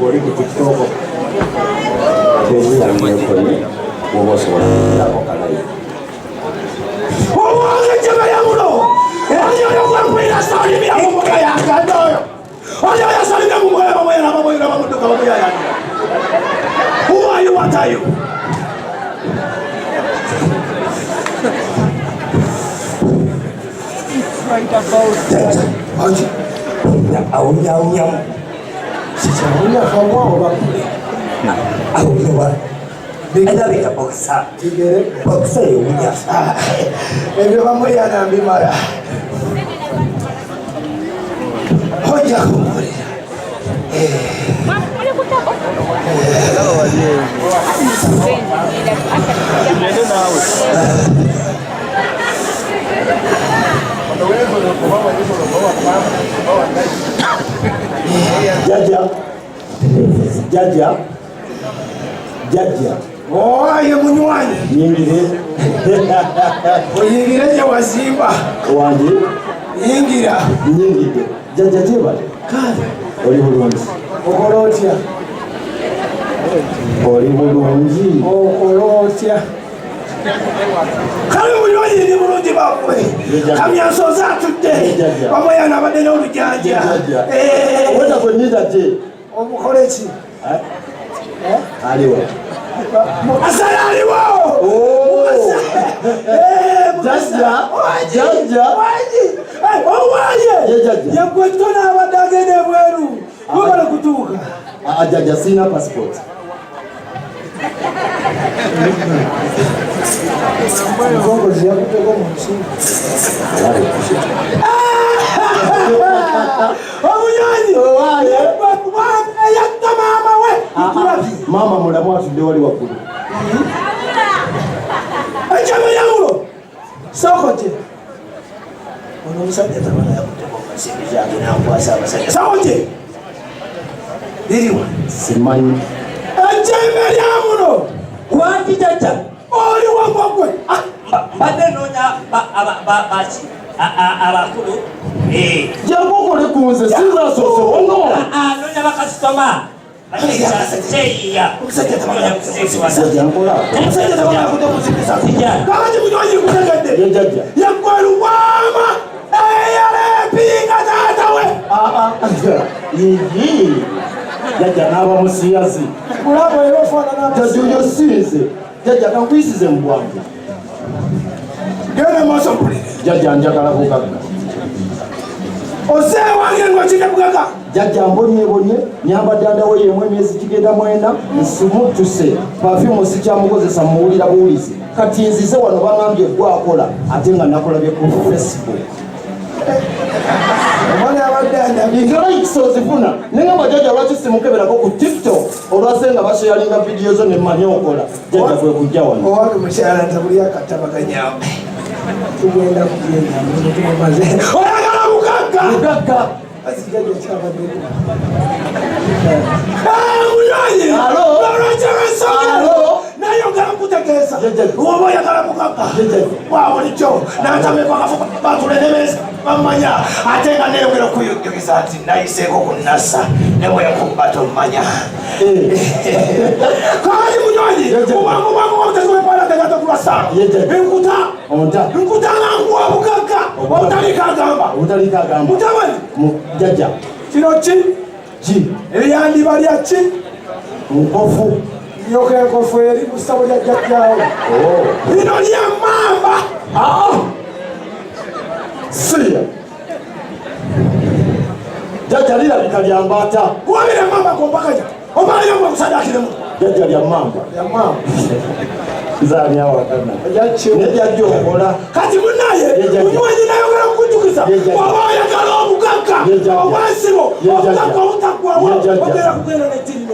oli ku TikTok tezira mwekoni woba osobola kulako kalayi owange jebaya muno oyo yogwakwira salimira mu muka yakanda oyo oyo yasalimira mu muka yabamwera bamwera bamuduka bamuyayandira who are you, what are you? Right about that. Aunya. Sijaunya kawa obakule. Aunya wa. Bigala bita boxa. Tigere boxa yunya. Ebyo bamwe yana mbimara. Hoja kumuri. Mapule kutako. Hello waje. Ndio nawe. Jaja. Oh, ye munywanyi. Yingire. Oyingire je wazimba. Wanje. Yingira. Yingire. Jaja teba. Kale. Oli bulungi. Okolotia. Oli bulungi. Okolotia. Kale munywanyi ni bulungi bakwe. Kamyanso zatudde. Bamoyana abadde n'olujanja. Weta kwe nida te. Omukoleki. Aliwo. Asala aliwo. Jaja. Owaye. Yagwe tona abadde agenda ebweru. Wabala kutuuka. Jaja sina passport. Ngozi yakutego mu nsinga. Omunywanyi. Owaye. Yatta mama we. Mama mulamu atudde wali waggulu. Ejjama yangulo. Sokoje. Ono omusajja tabana yakutego mu nsinga zange n'ankwasa abasajja. Sokoje. Liriwa. Simanyi. Ejjama lyamuno. Kwati jaja. Oli wangwagwe. Bade nonya bachi abakulu. Jambokole kunze siza soso ono. Nonya bakasitoma. Omusajja tabana kutemusikisa. Kakati munywanyi kutegedde. Yaggwalu wama. Eyaleepinga taatawe. Jaja n'aba musiyazi. Kulabo erofaanana jaja oyo sinze. Jaja kankuyisize mu bwangu. Genda maaso mpulire. Jaja njagala bugagga. Osee wange ng'okine bugagga. Jaja mbonye nyambadde adawo yemu emyezi gigenda 9 nsumutuse pafyumu sikyamukozesa muwulira buwulizi kati nzize wano bangambye gwakola ate nga nakulabye ku Facebook. Omwana abadde ingala ikisozifuna nenga bajaja lwaki simukeberako ku TikTok olwasenga basharinga video zo ne mmanyi okola jaja kwe kujja wano owange mukyala ntabuli akatabaganya tugenda mutumaze oyagala mukagga asijaja kyabadde munywanyi lwakyawesoalo nayogala kutegeeza oba oyagala mukagga wabulijjo nantameko akafuka batulenemeza bamanya ate nga neyogera okuyogeza ati nayiseeko ku nasa nebwekuba tommanya kali munywanyi obwangu bwabuteziwepalatagatakulasaano nkutanga nkuwa bugagga obutalikagamba mutabani jaja kino ki ebyandiba lya ki nkofu nyoka enkofu eri kusabo lya jjajjaawo lino lya mamba siya jaja lirabika lya mbaata kuwabira mamba kompakaja omalanyamwe kusadakiremu jaja lya mamba zanyawakana nejajja okola kati munaye munywanyi nayogera kukujukiza oba oyagala obugagga obwansibo obugagga obutaggwawo ogera kugenda netirino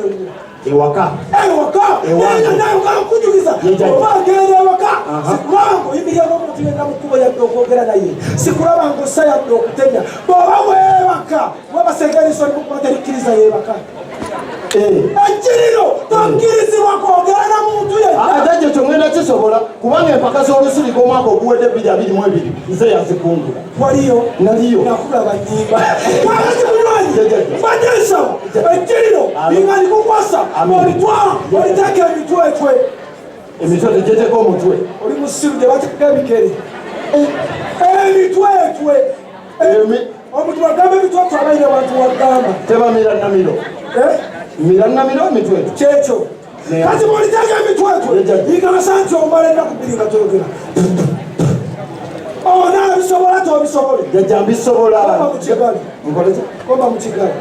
ewaka nenga nayogera kukujukiza oba agenda ewaka sikulaba ngo oyimirira n'omuntu yenna mukubo yadde okwogera naye sikulaba ngo ossa yadde okutemya bw'oba weewaka wabasengeriso likukuba terikkiriza yeewaka ekiriro tokkirizibwa kwogera na muntu ye atajjo kyongenda kisobola kubanga empaka z'olusuliko omwaka oguwedde 2022 nze yazikungula waliyo naliyo nakulaba nyimba kakati munywanyi Vanessa, Ejiro, Ingani Kukwasa, Olitwa, Olitake emitwetwe. Emitwetwe gyeteko omutwe. Oli musiruje batekeka ebikere. Emitwetwe. Omuntu bagamba emitwetwe abaire abantu bagamba. Tebamira Namiro. Mira Namiro emitwetwe. Kyekyo. Kati bw'olitake emitwetwe, Ingana Santi omala ennaku bbiri nga toyogera. Oh, na bisobola to bisobole. Jajja bisobola. Komba mu kigali. Nkoleze. Komba mu kigali.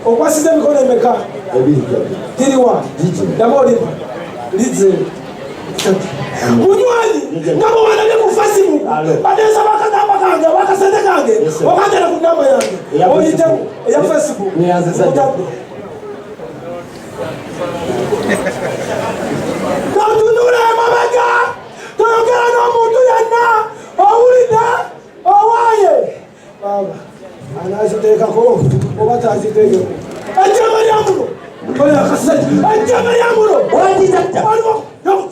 Okwasiza emikono emeka. Ebiri. Tiriwa. Damoli. Lize. Munywanyi ngabo wanale ku Facebook. Badeza bakagamba kange, bakasente kange. Okatera ku namba yange. Oyite ya Facebook. Nianze sasa. Katunule mabega. Toyogera n'omuntu yenna. Owulidde owaye baba anaziteekako oba taziteekeko ejjama lyamuno ejjama lyamuno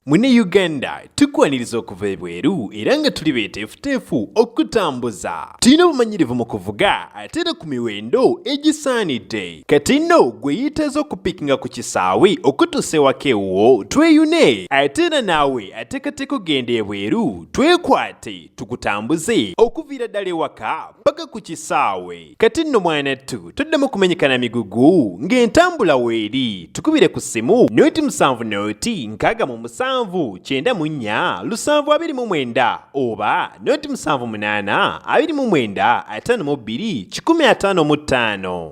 Mune Uganda tukwaniriza okuva ebweru era nga tuli beeteefuteefu okutambuza. Tulina obumanyirivu mu kuvuga ate era ku miwendo egisaanidde. Kati nno gwe yeetaaza okupikinga ku kisaawe okutuusa ewaka ewuwo tweyune. Ate era naawe ateekateeka ogenda ebweru twekwate tukutambuze okuviira ddala ewaka paka ku kisaawe. Kati nno mwanattu toddamu kumenyekana migugu ng'entambula weeri. Tukubire ku ssimu noti 7 noti 6 94 729 oba noti 78 29 52 155.